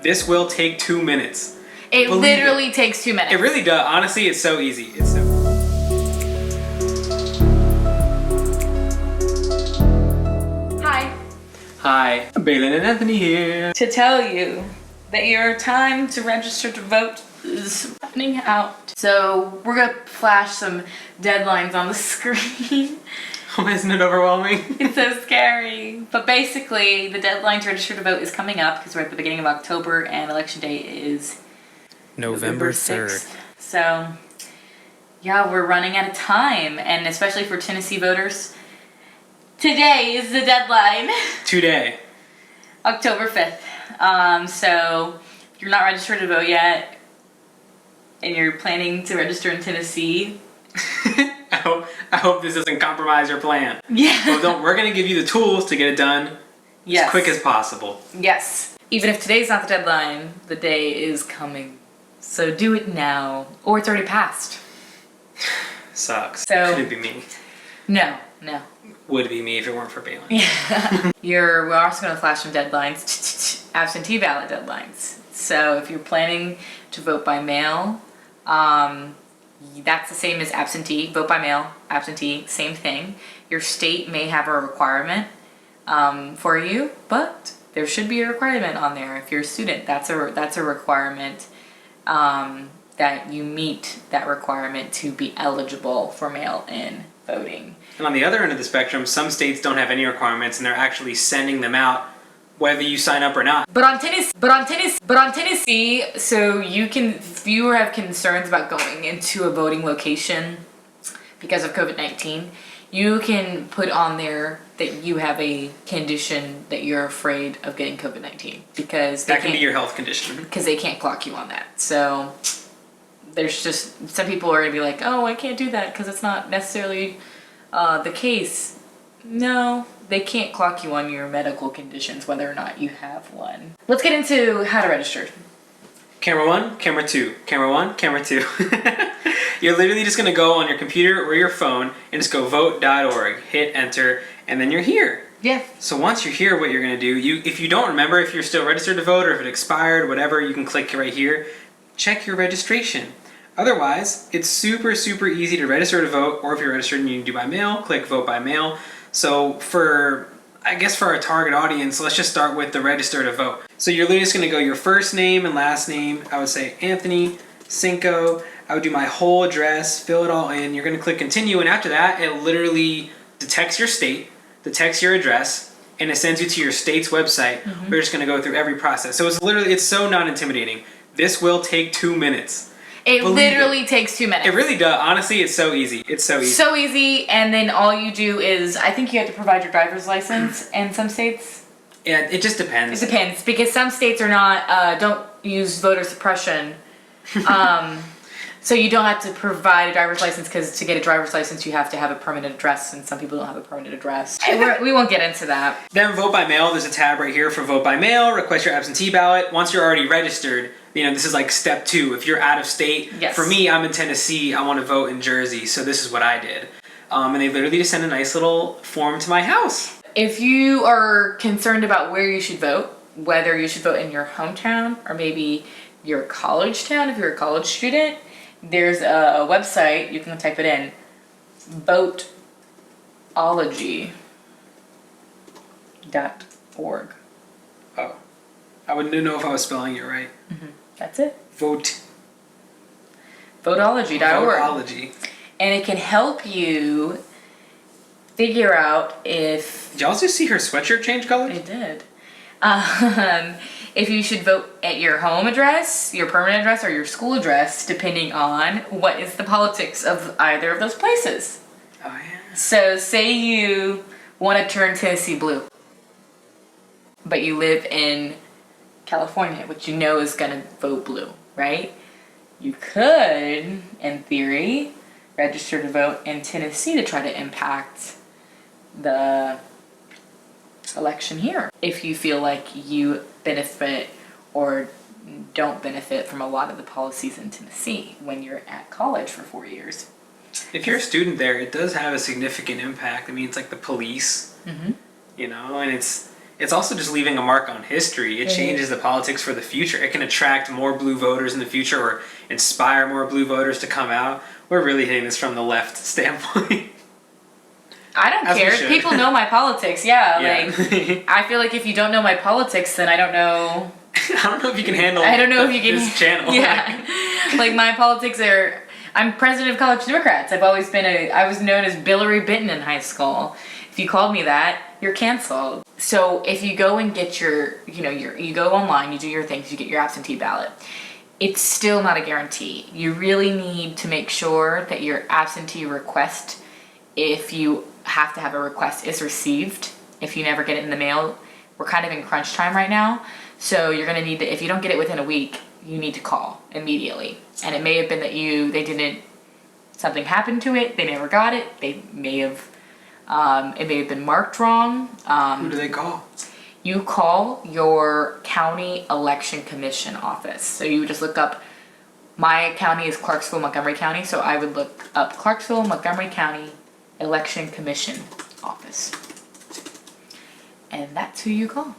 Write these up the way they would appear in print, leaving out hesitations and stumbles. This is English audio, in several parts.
This will take 2 minutes. It literally takes 2 minutes. It really does. Honestly, it's so easy. It's so... Hi. Hi, Bailyn and Anthony here. To tell you that your time to register to vote is running out. So we're gonna flash some deadlines on the screen. Oh, isn't it overwhelming? It's so scary. But basically, the deadline to register to vote is coming up because we're at the beginning of October and election day is November 6th. So, yeah, we're running out of time. And especially for Tennessee voters, today is the deadline. Today. October 5th. So, if you're not registered to vote yet and you're planning to register in Tennessee, I hope this doesn't compromise your plan. yeah. Well, we're going to give you the tools to get it done as quick as possible. Yes. Even if today's not the deadline, the day is coming. So do it now, or it's already passed. Sucks. So, could it be me? No. Would be me if it weren't for Bailyn. Yeah. We're also going to flash some deadlines, absentee ballot deadlines. So if you're planning to vote by mail, that's the same as absentee. Vote by mail, absentee, same thing. Your state may have a requirement for you, but there should be a requirement on there. If you're a student, that's a requirement that you meet that requirement to be eligible for mail-in voting. And on the other end of the spectrum, some states don't have any requirements and they're actually sending them out whether you sign up or not. But on Tennessee, so if you have concerns about going into a voting location because of COVID-19, you can put on there that you have a condition that you're afraid of getting COVID-19 because that can be your health condition. Because they can't clock you on that. So there's just some people are gonna be like, oh, I can't do that because it's not necessarily the case. No, they can't clock you on your medical conditions whether or not you have one. Let's get into how to register. Camera 1, camera 2, camera 1, camera 2. You're literally just gonna go on your computer or your phone and just go vote.org, hit enter, and then you're here. Yeah. So once you're here, what you're gonna do, if you don't remember if you're still registered to vote or if it expired, whatever, you can click right here, check your registration. Otherwise, it's super, super easy to register to vote, or if you're registered and you can do by mail, click vote by mail. So for our target audience, let's just start with the register to vote. So you're literally just gonna go your first name and last name. I would say Anthony Cinco. I would do my whole address, fill it all in. You're gonna click continue, and after that, it literally detects your state, detects your address, and it sends you to your state's website. Mm-hmm. We're just gonna go through every process. So it's so not intimidating. This will take 2 minutes. It literally takes 2 minutes. It really does. Honestly, it's so easy. It's so easy. So easy, and then all you do is, I think you have to provide your driver's license in some states. Yeah, it just depends. It depends, because some states are not, don't use voter suppression. So you don't have to provide a driver's license, because to get a driver's license you have to have a permanent address, and some people don't have a permanent address. We won't get into that. Then vote by mail, there's a tab right here for vote by mail, request your absentee ballot. Once you're already registered, this is like step 2. If you're out of state, yes. For me, I'm in Tennessee, I want to vote in Jersey, so this is what I did. And they literally just send a nice little form to my house. If you are concerned about where you should vote, whether you should vote in your hometown or maybe your college town, if you're a college student, there's a website, you can type it in, voteology.org. Oh, I wouldn't know if I was spelling it right. Mm-hmm. That's it. Voteology. Voteology. And it can help you figure out if... Did y'all just see her sweatshirt change colors? It did. If you should vote at your home address, your permanent address, or your school address, depending on what is the politics of either of those places. Oh, yeah. So say you want to turn Tennessee blue, but you live in California, which you know is going to vote blue, right? You could, in theory, register to vote in Tennessee to try to impact the election here. If you feel like you benefit or don't benefit from a lot of the policies in Tennessee when you're at college for 4 years. If you're a student there, it does have a significant impact. I mean, it's like the police, mm-hmm. And it's it's also just leaving a mark on history. It changes the politics for the future. It can attract more blue voters in the future or inspire more blue voters to come out. We're really hitting this from the left standpoint. I don't As we care. should. People know my politics. Yeah, Yeah. like I feel like if you don't know my politics, then I don't know. I don't know if you can handle I don't know if you can. this channel. Yeah, like my politics are. I'm president of College Democrats. I've always been I was known as Billary Bitten in high school. If you called me that, you're canceled. So if you go and get your, you go online, you do your things, you get your absentee ballot. It's still not a guarantee. You really need to make sure that your absentee request, if you have to have a request, is received. If you never get it in the mail, we're kind of in crunch time right now. So you're gonna need to, if you don't get it within a week, you need to call immediately. And it may have been that something happened to it, they never got it, it may have been marked wrong. Who do they call? You call your county election commission office. So you would just look up, my county is Clarksville, Montgomery County, so I would look up Clarksville, Montgomery County Election Commission office. And that's who you call.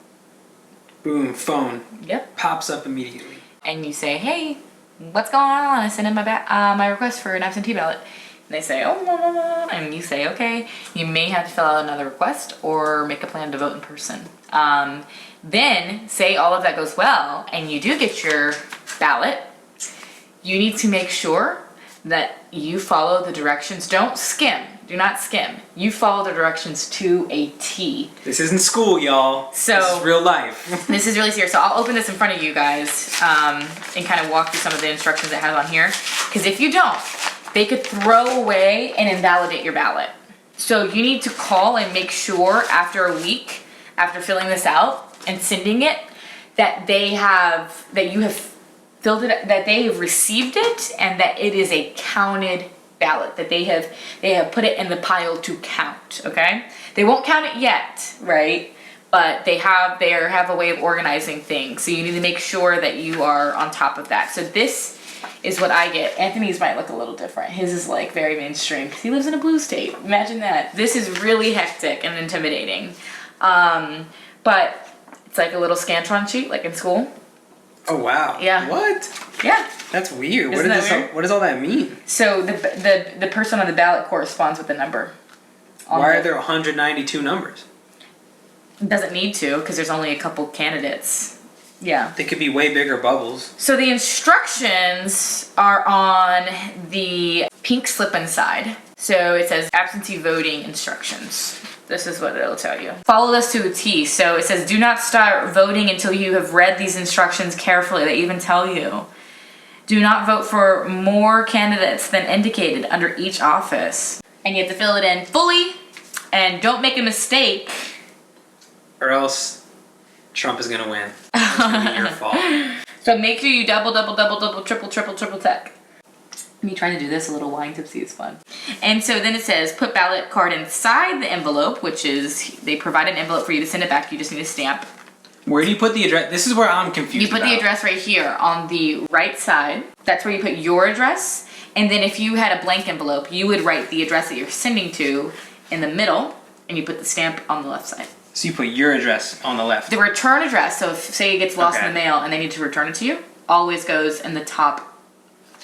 Boom, phone. Yep. Pops up immediately. And you say, hey, what's going on? I sent in my request for an absentee ballot. And they say, oh, and you say, okay. You may have to fill out another request or make a plan to vote in person. Then, say all of that goes well and you do get your ballot, you need to make sure that you follow the directions. Don't skim. Do not skim. You follow the directions to a T. This isn't school, y'all. So this is real life. This is really serious. So I'll open this in front of you guys and kind of walk through some of the instructions it has on here. Because if you don't, they could throw away and invalidate your ballot. So you need to call and make sure after a week, after filling this out and sending it, that you have filled it, that they have received it, and that it is a counted ballot, that they have put it in the pile to count. Okay, they won't count it yet, right? But they have a way of organizing things. So you need to make sure that you are on top of that. So this is what I get. Anthony's might look a little different. His is like very mainstream because he lives in a blue state. Imagine that. This is really hectic and intimidating. But it's like a little Scantron sheet, like in school. Oh wow. Yeah. What? Yeah. That's weird. Isn't that weird? What does all that mean? So the person on the ballot corresponds with the number. Why are there 192 numbers? Doesn't need to, because there's only a couple candidates. Yeah. They could be way bigger bubbles. So the instructions are on the pink slip inside. So it says absentee voting instructions. This is what it'll tell you. Follow this to a T. So it says, do not start voting until you have read these instructions carefully. They even tell you. Do not vote for more candidates than indicated under each office. And you have to fill it in fully, and don't make a mistake. Or else Trump is gonna win. It's gonna be your fault. So make sure you double, triple check. Me trying to do this a little wine tipsy is fun. And so then it says, put ballot card inside the envelope, which is, they provide an envelope for you to send it back. You just need a stamp. Where do you put the address? This is where I'm confused. You put the address right here on the right side. That's where you put your address. And then if you had a blank envelope, you would write the address that you're sending to in the middle, and you put the stamp on the left side. So you put your address on the left. The return address, so if say it gets lost Okay. in the mail and they need to return it to you, always goes in the top,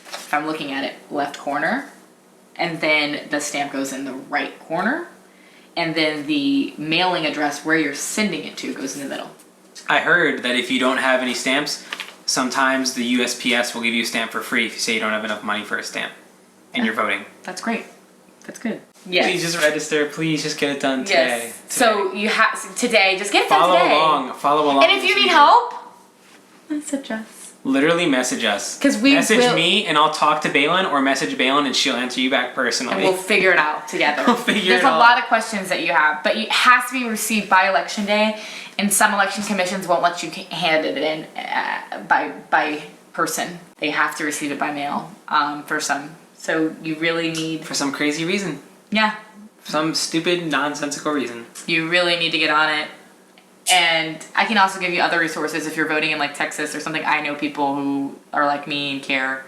if I'm looking at it, left corner. And then the stamp goes in the right corner. And then the mailing address where you're sending it to goes in the middle. I heard that if you don't have any stamps, sometimes the USPS will give you a stamp for free if you say you don't have enough money for a stamp and you're voting. That's great. That's good. Yes. Please just register. Please just get it done today. Yes. So you have today. Just get it done today. Follow along. And if you need help, message us. Literally message us. Because we message me and I'll talk to Bailyn, or message Bailyn and she'll answer you back personally. And we'll figure it out together. There's a lot of questions that you have, but it has to be received by election day, and some election commissions won't let you hand it in by person. They have to receive it by mail for some. So you really need... For some crazy reason. Yeah. Some stupid, nonsensical reason. You really need to get on it. And I can also give you other resources if you're voting in like Texas or something. I know people who are like me and care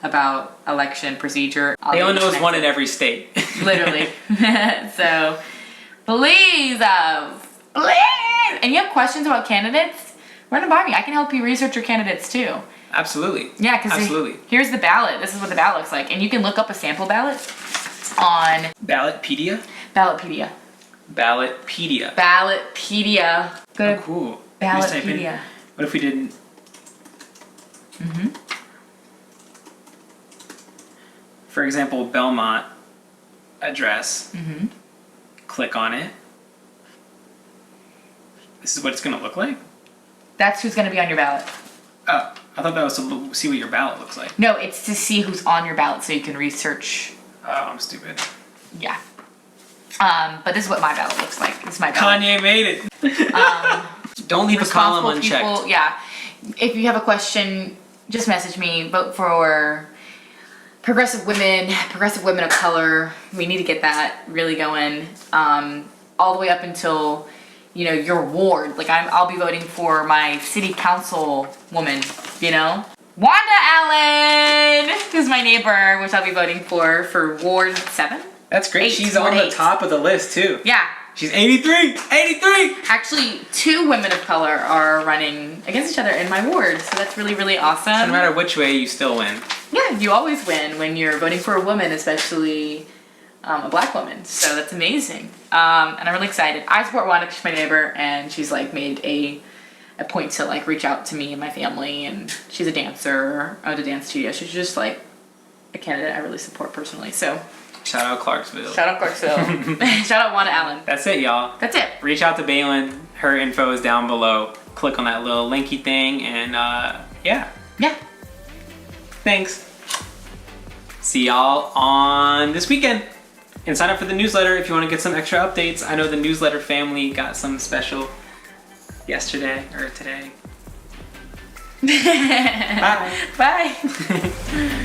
about election procedure. Bailyn knows one in every state. Literally. So please, nice. And you have questions about candidates? Run it by me. I can help you research your candidates too. Absolutely. Yeah, because absolutely. Here's the ballot. This is what the ballot looks like. And you can look up a sample ballot on Ballotpedia? Ballotpedia. Ballotpedia. Ballotpedia. Go to cool. Just type in- Ballotpedia. What if we did? For example, Belmont address. Click on it. This is what it's going to look like? That's who's going to be on your ballot. Oh, I thought that was to see what your ballot looks like. No, it's to see who's on your ballot so you can research. Oh, I'm stupid. Yeah. But this is what my ballot looks like. This is my ballot. Kanye made it. Don't leave a column unchecked. People, yeah. If you have a question, just message me. Vote for progressive women of color. We need to get that really going. All the way up until, you know, your ward. Like I'll be voting for my city council woman, you know? Wanda Allen, who's my neighbor, which I'll be voting for Ward 7. That's great. 8, She's on the top of the list too. Yeah. She's 83! 83! Actually, 2 women of color are running against each other in my ward, so that's really, really awesome. So no matter which way, you still win. Yeah, you always win when you're voting for a woman, especially a black woman. So that's amazing. And I'm really excited. I support Wanda because she's my neighbor, and she's like made a point to like reach out to me and my family, and she's a dancer, owned a dance studio. She's just like a candidate I really support personally. So shout out Clarksville. shout out Clarksville. Shout out Wanda Allen. That's it, y'all. That's it. Reach out to Bailyn. Her info is down below. Click on that little linky thing, and yeah. Yeah. Thanks. See y'all on this weekend. And sign up for the newsletter if you want to get some extra updates. I know the newsletter family got some special yesterday or today. Bye. Bye.